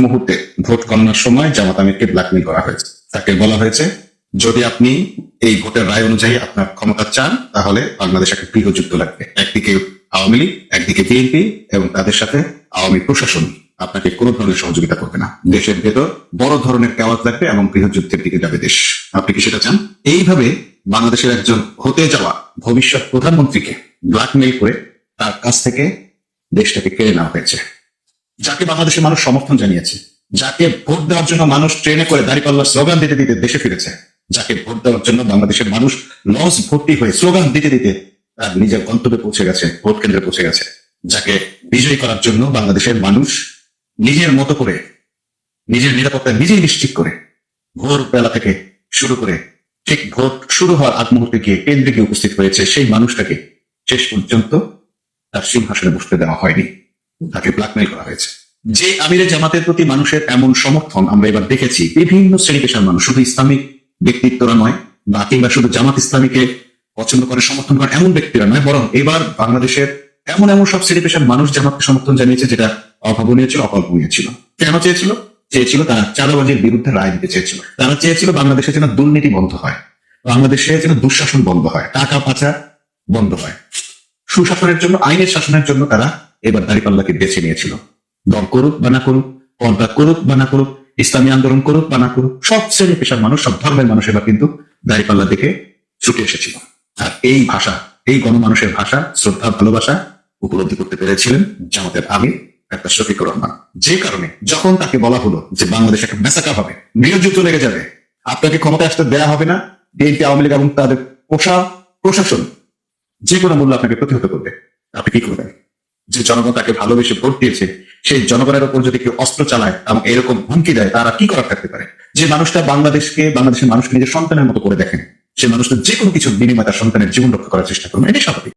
মুহূর্তে ভোট গণনার সময় জামাত আমিরকে ব্ল্যাকমেল করা হয়েছে। তাকে বলা হয়েছে, যদি আপনি এই ভোটের রায় অনুযায়ী আপনার ক্ষমতা চান তাহলে বাংলাদেশ একটা গৃহযুদ্ধ লাগবে। একদিকে আওয়ামী লীগ, একদিকে বিএনপি এবং তাদের সাথে আওয়ামী প্রশাসন আপনাকে কোনো ধরনের সহযোগিতা করবে না। দেশের ভেতর বড় ধরনের কেওয়াজ লাগবে এবং গৃহযুদ্ধের দিকে যাবে দেশ। আপনি কি সেটা চান? এইভাবে বাংলাদেশের একজন হতে যাওয়া ভবিষ্যৎ প্রধানমন্ত্রীকে ব্ল্যাকমেল করে তার কাছ থেকে দেশটাকে কেড়ে নেওয়া হয়েছে। যাকে বাংলাদেশের মানুষ সমর্থন জানিয়েছে, যাকে ভোট দেওয়ার জন্য মানুষ ট্রেনে করে দাঁড়িপাল্লার স্লোগান দিতে দিতে দেশে ফিরেছে, যাকে ভোট দেওয়ার জন্য বাংলাদেশের মানুষ লঞ্চ ভর্তি হয়ে স্লোগান দিতে দিতে তার নিজের গন্তব্যে পৌঁছে গেছে, ভোট কেন্দ্রে পৌঁছে গেছে, যাকে বিজয়ী করার জন্য বাংলাদেশের মানুষ নিজের মতো করে নিজের নিরাপত্তা নিজেই নিশ্চিত করে ভোর বেলা থেকে শুরু করে ঠিক ভোট শুরু হওয়ার আগ মুহূর্তে গিয়ে কেন্দ্রে গিয়ে উপস্থিত হয়েছে, সেই মানুষটাকে শেষ পর্যন্ত তার সিংহাসনে বসতে দেওয়া হয়নি, তাকে ব্ল্যাকমেল করা হয়েছে। যে আমিরে জামাতের প্রতি মানুষের এমন সমর্থন আমরা এবার দেখেছি, বিভিন্ন শ্রেণী পেশার মানুষ, শুধু ইসলামিক ব্যক্তিত্বরা নয় বা কিংবা শুধু জামাত ইসলামীকে পছন্দ করে সমর্থন করে এমন ব্যক্তিরা নয়, বরং এবার বাংলাদেশের এমন এমন সব শ্রেণী পেশার মানুষ জামাতকে সমর্থন জানিয়েছে যেটা অভাবনীয় ছিল, অকল্পনীয় ছিল। কেন চেয়েছিল তারা চাঁদাবাজির বিরুদ্ধে রায় দিতে চেয়েছিল। তারা চেয়েছিল বাংলাদেশে যেন দুর্নীতি বন্ধ হয়, বাংলাদেশে যেন দুঃশাসন বন্ধ হয়, টাকা পাচার বন্ধ হয়। সুশাসনের জন্য, আইনের শাসনের জন্য তারা এবার দাঁড়িপাল্লাকে বেছে নিয়েছিল। দল করুক বা না করুক, পর্দা করুক বা না করুক, ইসলামী আন্দোলন করুক বা না করুক, সব শ্রেণী পেশার মানুষ, সব ধর্মের মানুষ এবার কিন্তু দাঁড়িপাল্লা দেখে ছুটে এসেছিল। আর এই ভাষা, এই গণমানুষের ভাষা, শ্রদ্ধা, ভালোবাসা উপলব্ধি করতে পেরেছিলেন জামাতের আমির ডাক্তার শফিকুর রহমান। যে কারণে যখন তাকে বলা হলো যে বাংলাদেশে একটা মেসাকা হবে, গৃহযুদ্ধ লেগে যাবে, আপনাকে ক্ষমতায় আসতে দেয়া হবে না, বিএনপি, আওয়ামী লীগ এবং তাদের প্রশাসন যে কোনো মূল্য আপনাকে প্রতিহত করবে, আপনি কি করবেন? যে জনগণ তাকে ভালোবেসে ভোট দিয়েছে, সেই জনগণের উপর যদি কেউ অস্ত্র চালায় এবং এরকম হুমকি দেয়, তারা কি করার থাকতে পারে? যে মানুষটা বাংলাদেশের মানুষকে নিজের সন্তানের মতো করে দেখেন, সে মানুষটা যে কোনো কিছুর বিনিময়ে তার সন্তানের জীবন রক্ষা করার চেষ্টা করবে, এটাই স্বাভাবিক।